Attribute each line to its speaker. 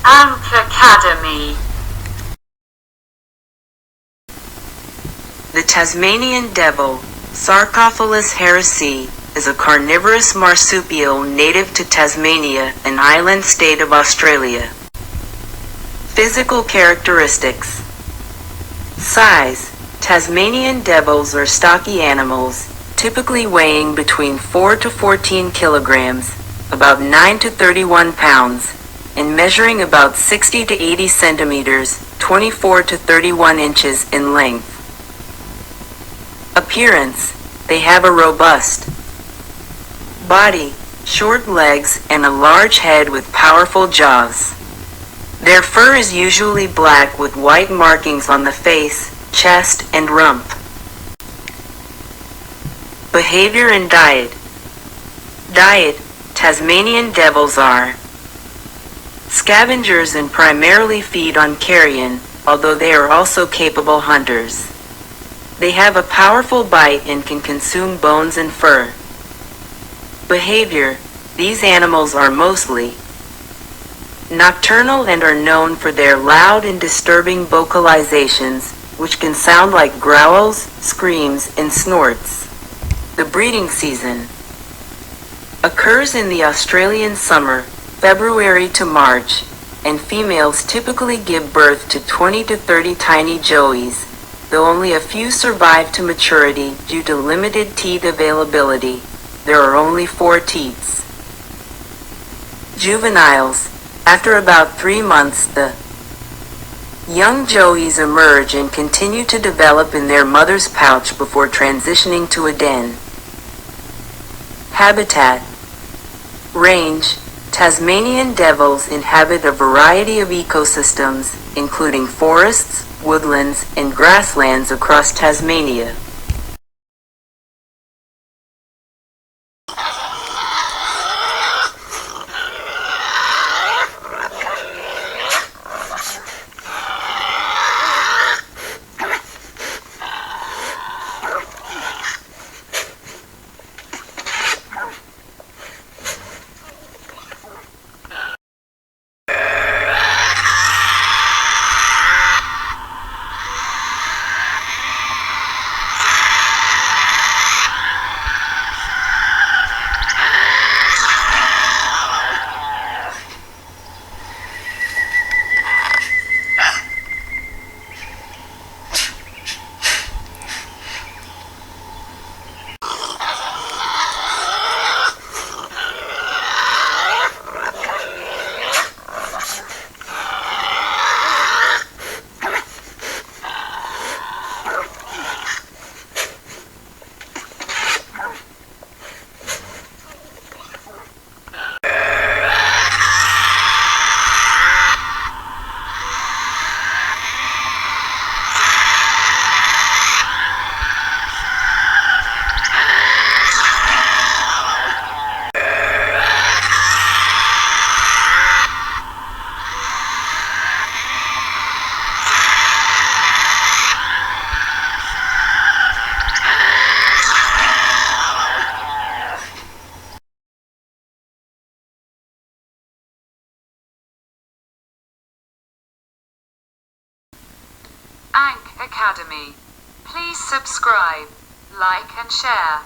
Speaker 1: Academy. The Tasmanian Devil, Sarcophilus harrisii, is a carnivorous marsupial native to Tasmania, an island state of Australia. Physical characteristics. Size. Tasmanian devils are stocky animals, typically weighing between 4 to 14 kilograms, about 9 to 31 pounds, and measuring about 60 to 80 centimeters, 24 to 31 inches in length. Appearance. They have a robust body, short legs, and a large head with powerful jaws. Their fur is usually black with white markings on the face, chest, and rump. Behavior and diet. Diet. Tasmanian devils are scavengers and primarily feed on carrion, although they are also capable hunters. They have a powerful bite and can consume bones and fur. Behavior. These animals are mostly nocturnal and are known for their loud and disturbing vocalizations, which can sound like growls, screams, and snorts. The breeding season occurs in the Australian summer, February to March, and females typically give birth to 20 to 30 tiny joeys, though only a few survive to maturity due to limited teeth availability. There are only 4 teats. Juveniles. After about 3 months, the young joeys emerge and continue to develop in their mother's pouch before transitioning to a den. Habitat. Range. Tasmanian devils inhabit a variety of ecosystems, including forests, woodlands, and grasslands across Tasmania. Academy. Please subscribe, like and share.